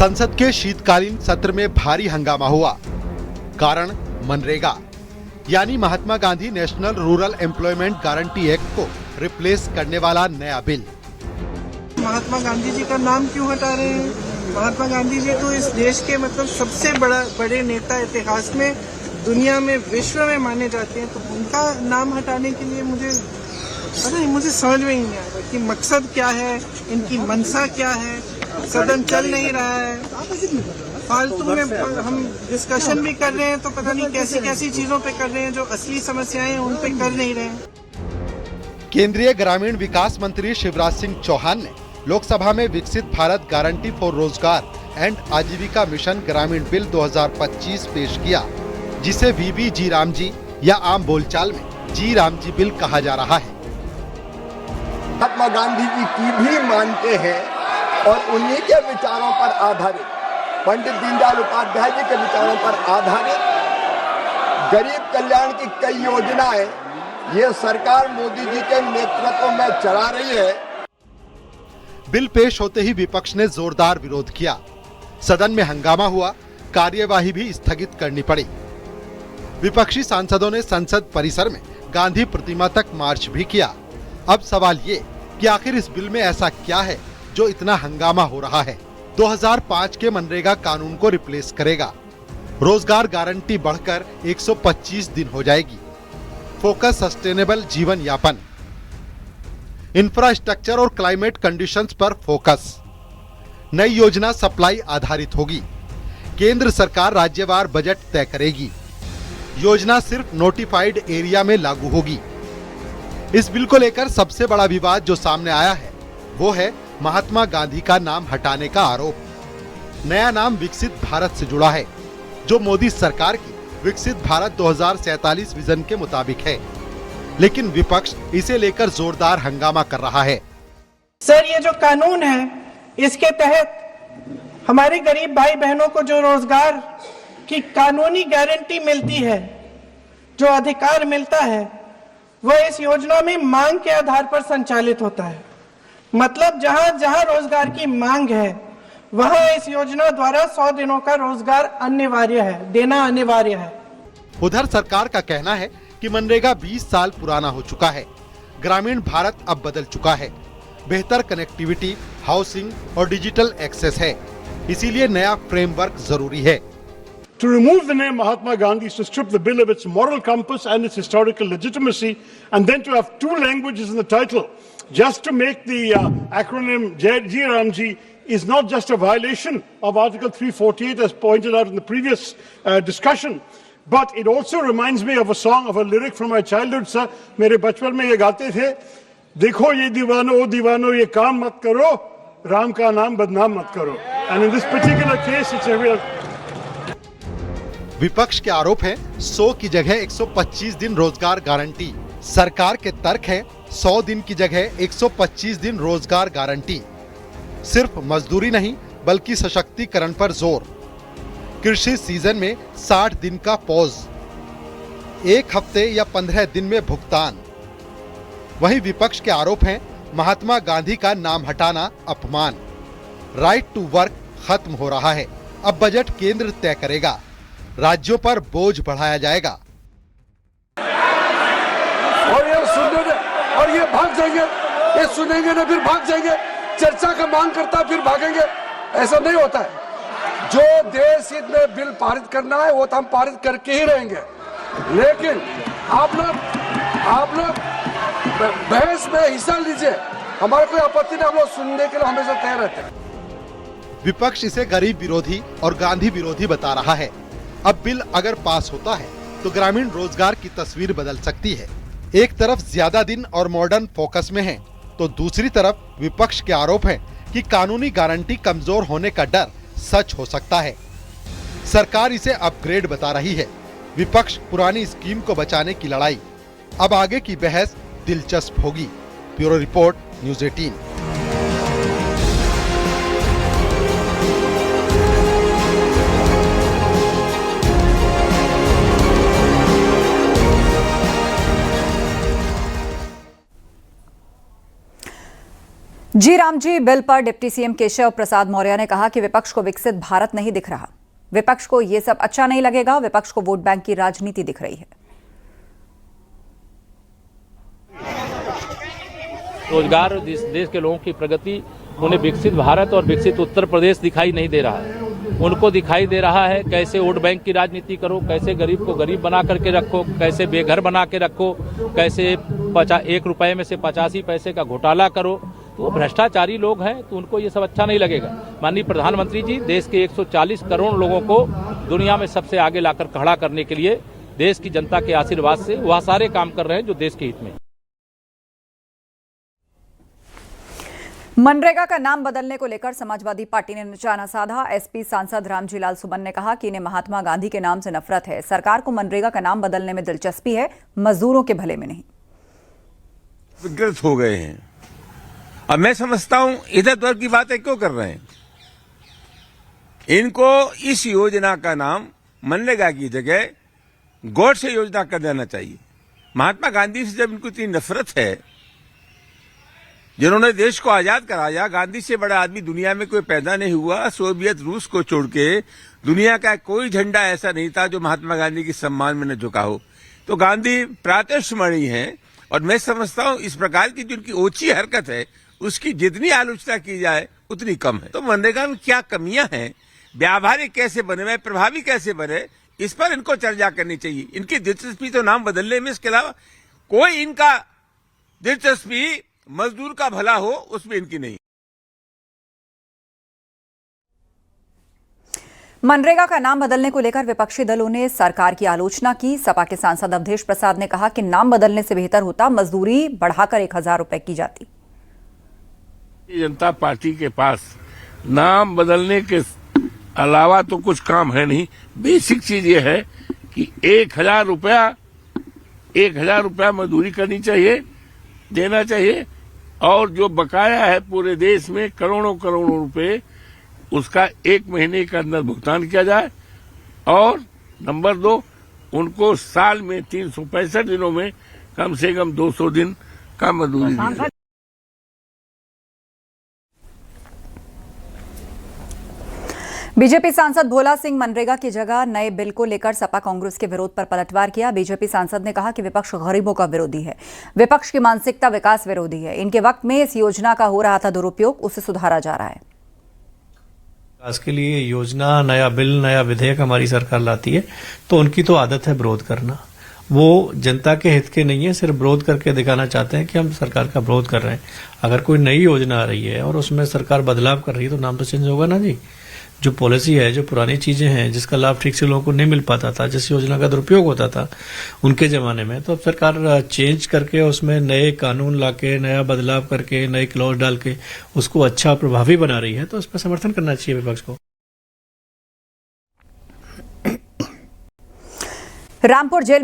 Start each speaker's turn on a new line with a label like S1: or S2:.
S1: संसद के शीतकालीन सत्र में भारी हंगामा हुआ। कारण मनरेगा यानी Mahatma Gandhi national rural employment guarantee act को रिप्लेस करने वाला नया बिल।
S2: महात्मा गांधी जी का नाम क्यों हटा रहे हैं? महात्मा गांधी जी तो इस देश के सबसे बड़े नेता इतिहास में, दुनिया में, विश्व में माने जाते हैं। तो उनका नाम हटाने के लिए मुझे समझ में ही नहीं आ रहा कि मकसद क्या है, इनकी मंशा क्या है। सदन चल नहीं रहा है, फालतू में हम डिस्कशन भी कर रहे हैं तो पता नहीं कैसी कैसी चीजों पे कर रहे हैं, जो असली समस्याएं हैं उन पे कर नहीं रहे हैं।
S1: केंद्रीय ग्रामीण विकास मंत्री शिवराज सिंह चौहान ने लोकसभा में विकसित भारत गारंटी फॉर रोजगार एंड आजीविका मिशन ग्रामीण बिल 2025 पेश किया, जिसे वीबी जी राम जी या आम बोलचाल में जी राम जी बिल कहा जा रहा है।
S3: महात्मा गांधी जी की भी मानते हैं और उन्हीं के विचारों पर आधारित, पंडित दीनदयाल उपाध्याय जी के विचारों पर आधारित गरीब कल्याण की कई योजनाएं ये सरकार मोदी जी के नेतृत्व में चला रही है।
S1: बिल पेश होते ही विपक्ष ने जोरदार विरोध किया। सदन में हंगामा हुआ, कार्यवाही भी स्थगित करनी पड़ी। विपक्षी सांसदों ने संसद परिसर में गांधी प्रतिमा तक मार्च भी किया। अब सवाल ये कि आखिर इस बिल में ऐसा क्या है जो इतना हंगामा हो रहा है। 2005 के मनरेगा कानून को रिप्लेस करेगा। रोजगार गारंटी बढ़कर 125 दिन हो जाएगी। फोकस सस्टेनेबल जीवन यापन, इंफ्रास्ट्रक्चर और क्लाइमेट कंडीशंस पर फोकस। नई योजना सप्लाई आधारित होगी। केंद्र सरकार राज्यवार बजट तय करेगी। योजना सिर्फ नोटिफाइड एरिया में लागू होगी। इस बिल को लेकर सबसे बड़ा विवाद जो सामने आया है वो है महात्मा गांधी का नाम हटाने का आरोप। नया नाम विकसित भारत से जुड़ा है, जो मोदी सरकार की विकसित भारत 2047 विजन के मुताबिक है। लेकिन विपक्ष इसे लेकर जोरदार हंगामा कर रहा है।
S2: सर, ये जो कानून है, इसके तहत हमारे गरीब भाई बहनों को जो रोजगार की कानूनी गारंटी मिलती है, जो अधिकार मिलता है, वह इस योजना में मांग के आधार पर संचालित होता है। मतलब जहां जहां रोजगार की मांग है, वहां इस योजना द्वारा 100 दिनों का रोजगार अनिवार्य है, देना अनिवार्य है।
S1: उधर सरकार का कहना है कि मनरेगा 20 साल पुराना हो चुका है। ग्रामीण भारत अब बदल चुका है। बेहतर कनेक्टिविटी, हाउसिंग और डिजिटल एक्सेस है, इसीलिए नया फ्रेमवर्क जरूरी है।
S4: To remove the name Mahatma Gandhi is to strip the bill of its moral compass and its historical legitimacy, and then to have two languages in the title, just to make the acronym Ji Ram Ji, is not just a violation of Article 348 as pointed out in the previous discussion, but it also reminds me of a song, of a lyric from my childhood, sir. मेरे बचपन में ये गाते थे, देखो ये दीवानो ओ दीवानो ये काम मत करो, राम का नाम बदनाम मत करो. And in this particular case it's a real.
S1: विपक्ष के आरोप है 100 की जगह 125 दिन रोजगार गारंटी। सरकार के तर्क है 100 दिन की जगह 125 दिन रोजगार गारंटी। सिर्फ मजदूरी नहीं बल्कि सशक्तिकरण पर जोर। कृषि सीजन में 60 दिन का पॉज, 1 हफ्ते या 15 दिन में भुगतान। वहीं विपक्ष के आरोप हैं महात्मा गांधी का नाम हटाना अपमान। राइट टू वर्क खत्म हो रहा है। अब बजट केंद्र तय करेगा, राज्यों पर बोझ बढ़ाया जाएगा।
S5: और ये सुनेंगे और ये भाग जाएंगे, ये सुनेंगे ना फिर भाग जाएंगे। चर्चा का मांग करता फिर भागेंगे, ऐसा नहीं होता है। जो देश हित में बिल पारित करना है वो तो हम पारित करके ही रहेंगे। लेकिन आप लोग बहस में हिस्सा लीजिए, हमारे कोई आपत्ति नहीं, हम लोग सुनने के लिए हमेशा तैयार रहते हैं।
S1: विपक्ष इसे गरीब विरोधी और गांधी विरोधी बता रहा है। अब बिल अगर पास होता है तो ग्रामीण रोजगार की तस्वीर बदल सकती है। एक तरफ ज्यादा दिन और मॉडर्न फोकस में है, तो दूसरी तरफ विपक्ष के आरोप है कि कानूनी गारंटी कमजोर होने का डर सच हो सकता है। सरकार इसे अपग्रेड बता रही है। विपक्ष पुरानी स्कीम को बचाने की लड़ाई। अब आगे की बहस दिलचस्प होगी। Bureau report, news 18।
S6: जी राम जी बिल पर डिप्टी सीएम केशव प्रसाद मौर्य ने कहा कि विपक्ष को विकसित भारत नहीं दिख रहा, विपक्ष को यह सब अच्छा नहीं लगेगा, विपक्ष को वोट बैंक की राजनीति दिख रही है।
S7: रोजगार और देश के लोगों की प्रगति उन्हें विकसित भारत और विकसित उत्तर प्रदेश दिखाई नहीं दे रहा है। उनको दिखाई दे रहा है कैसे वोट बैंक की राजनीति करो, कैसे गरीब को गरीब बना करके रखो, कैसे बेघर बना के रखो, कैसे 1 रुपए में से 85 पैसे का घोटाला करो। तो वो भ्रष्टाचारी लोग हैं, तो उनको ये सब अच्छा नहीं लगेगा। माननीय प्रधानमंत्री जी देश के 140 करोड़ लोगों को दुनिया में सबसे आगे लाकर खड़ा करने के लिए देश की जनता के आशीर्वाद से वह सारे काम कर रहे हैं जो देश के हित में।
S6: मनरेगा का नाम बदलने को लेकर समाजवादी पार्टी ने निशाना साधा। एसपी सांसद रामजी लाल सुमन ने कहा कि इन्हें महात्मा गांधी के नाम से नफरत है, सरकार को मनरेगा का नाम बदलने में दिलचस्पी है, मजदूरों के भले में नहीं।
S8: विकृत हो गए हैं। अब मैं समझता हूं इधर उधर की बातें क्यों कर रहे हैं। इनको इस योजना का नाम मनरेगा की जगह गॉडसे योजना कर देना चाहिए। महात्मा गांधी से जब इनको इतनी नफरत है, जिन्होंने देश को आजाद कराया, गांधी से बड़ा आदमी दुनिया में कोई पैदा नहीं हुआ। सोवियत रूस को छोड़ के दुनिया का कोई झंडा ऐसा नहीं था जो महात्मा गांधी के सम्मान में न झुका हो। तो गांधी प्रातस्मरणीय हैं और मैं समझता हूं इस प्रकार की जो उनकी ओछी हरकत है उसकी जितनी आलोचना की जाए उतनी कम है। तो मनरेगा में क्या कमियां हैं, व्यावहारिक कैसे बने, प्रभावी कैसे बने, इस पर इनको चर्चा करनी चाहिए। इनकी दिलचस्पी तो नाम बदलने में, इसके अलावा कोई इनका दिलचस्पी मजदूर का भला हो उसमें इनकी नहीं।
S6: मनरेगा का नाम बदलने को लेकर विपक्षी दलों ने सरकार की आलोचना की। सपा के सांसद अवधेश प्रसाद ने कहा कि नाम बदलने से बेहतर होता मजदूरी बढ़ाकर 1000 रुपए की जाती।
S9: जनता पार्टी के पास नाम बदलने के अलावा तो कुछ काम है नहीं। बेसिक चीज ये है कि 1000 रुपया मजदूरी करनी चाहिए, देना चाहिए, और जो बकाया है पूरे देश में करोड़ों रुपए, उसका 1 महीने के अंदर भुगतान किया जाए। और नंबर 2, उनको साल में 365 दिनों में कम से कम 200 दिन का मजदूरी दी जाए।
S6: बीजेपी सांसद भोला सिंह मनरेगा की जगह नए बिल को लेकर सपा कांग्रेस के विरोध पर पलटवार किया। बीजेपी सांसद ने कहा कि विपक्ष गरीबों का विरोधी है, विपक्ष की मानसिकता विकास विरोधी है। इनके वक्त में इस योजना का हो रहा था दुरुपयोग, उसे सुधारा जा रहा है।
S10: विकास के लिए योजना, नया बिल, नया विधेयक हमारी सरकार लाती है तो उनकी तो आदत है विरोध करना। वो जनता के हित के नहीं है, सिर्फ विरोध करके दिखाना चाहते हैं कि हम सरकार का विरोध कर रहे हैं। अगर कोई नई योजना आ रही है और उसमें सरकार बदलाव कर रही है तो नाम तो चेंज होगा ना जी। जो पॉलिसी है, जो पुरानी चीजें हैं, जिसका लाभ ठीक से लोगों को नहीं मिल पाता था, जिस योजना का दुरुपयोग होता था उनके जमाने में, तो अब सरकार चेंज करके उसमें नए कानून लाके, नया बदलाव करके, नए क्लॉज डाल के उसको अच्छा और प्रभावी बना रही है, तो उस पर समर्थन करना चाहिए विपक्ष को।
S6: रामपुर जेल